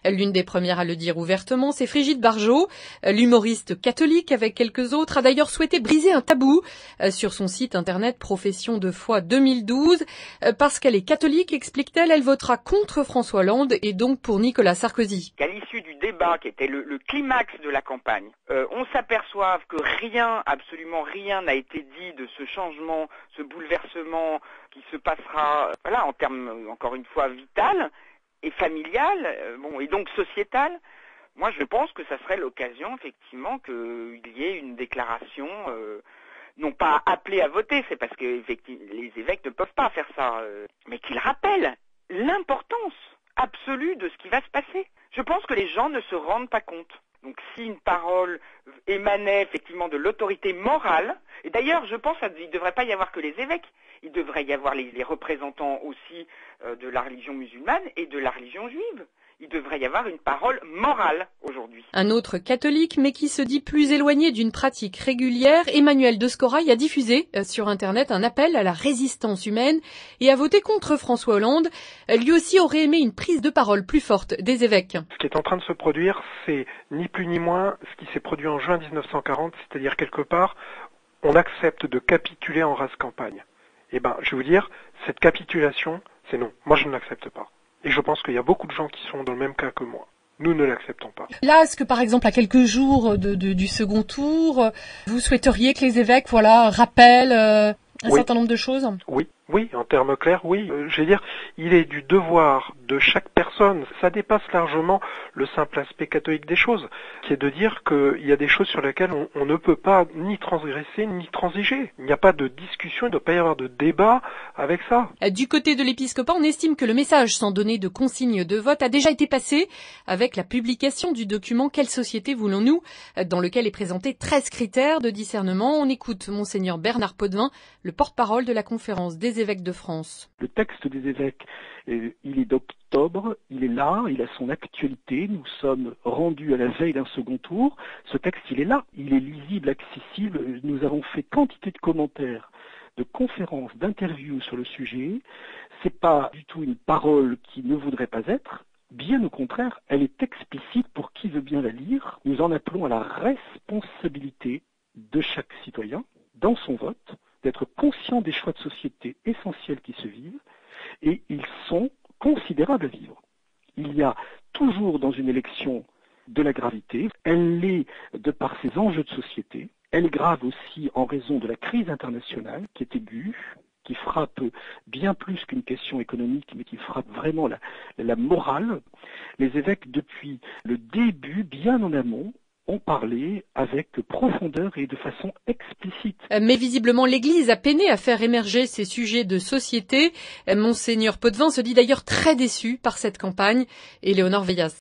L'une des premières à le dire ouvertement, c'est Brigitte Bardot. L'humoriste catholique, avec quelques autres, a d'ailleurs souhaité briser un tabou sur son site internet Profession de foi 2012. Parce qu'elle est catholique, explique-t-elle, elle votera contre François Hollande et donc pour Nicolas Sarkozy. Qu'à l'issue du débat qui était le climax de la campagne, on s'aperçoive que rien, absolument rien n'a été dit de ce changement, ce bouleversement qui se passera, voilà, en termes, encore une fois, vital et familial, et donc sociétal. Moi, je pense que ça serait l'occasion, effectivement, qu'il y ait une déclaration, non pas appelée à voter, c'est parce que les évêques ne peuvent pas faire ça, mais qu'ils rappellent l'importance absolue de ce qui va se passer. Je pense que les gens ne se rendent pas compte. Donc si une parole émanait effectivement de l'autorité morale, et d'ailleurs je pense qu'il ne devrait pas y avoir que les évêques, il devrait y avoir les représentants aussi de la religion musulmane et de la religion juive. Il devrait y avoir une parole morale aujourd'hui. Un autre catholique, mais qui se dit plus éloigné d'une pratique régulière, Emmanuel de Scorail a diffusé sur Internet un appel à la résistance humaine et a voté contre François Hollande. Lui aussi aurait aimé une prise de parole plus forte des évêques. Ce qui est en train de se produire, c'est ni plus ni moins ce qui s'est produit en juin 1940, c'est-à-dire quelque part, on accepte de capituler en rase campagne. Eh ben, je vais vous dire, cette capitulation, c'est non. Moi, je ne l'accepte pas. Et je pense qu'il y a beaucoup de gens qui sont dans le même cas que moi. Nous ne l'acceptons pas. Là, est-ce que par exemple, à quelques jours du second tour, vous souhaiteriez que les évêques, rappellent un certain nombre de choses ? Oui, en termes clairs, oui. Je veux dire, il est du devoir de chaque personne. Ça dépasse largement le simple aspect catholique des choses, qui est de dire qu'il y a des choses sur lesquelles on ne peut pas ni transgresser ni transiger. Il n'y a pas de discussion, il ne doit pas y avoir de débat avec ça. Du côté de l'épiscopat, on estime que le message, sans donner de consigne de vote, a déjà été passé avec la publication du document « Quelle société voulons-nous ?», dans lequel est présenté 13 critères de discernement. On écoute Monseigneur Bernard Potvin, le porte-parole de la conférence des évêques de France. Le texte des évêques, il est d'octobre, il est là, il a son actualité, nous sommes rendus à la veille d'un second tour, ce texte il est là, il est lisible, accessible, nous avons fait quantité de commentaires, de conférences, d'interviews sur le sujet, c'est pas du tout une parole qui ne voudrait pas être, bien au contraire, elle est explicite pour qui veut bien la lire, nous en appelons à la responsabilité de chaque citoyen dans son vote, d'être conscient des choix de société essentiels qui se vivent, et ils sont considérables à vivre. Il y a toujours dans une élection de la gravité, elle l'est de par ses enjeux de société, elle est grave aussi en raison de la crise internationale qui est aiguë, qui frappe bien plus qu'une question économique, mais qui frappe vraiment la morale. Les évêques, depuis le début, bien en amont, ont parlé avec profondeur et de façon explicite. Mais visiblement, l'Église a peiné à faire émerger ces sujets de société. Monseigneur Potvin se dit d'ailleurs très déçu par cette campagne. Éléonore Veillas.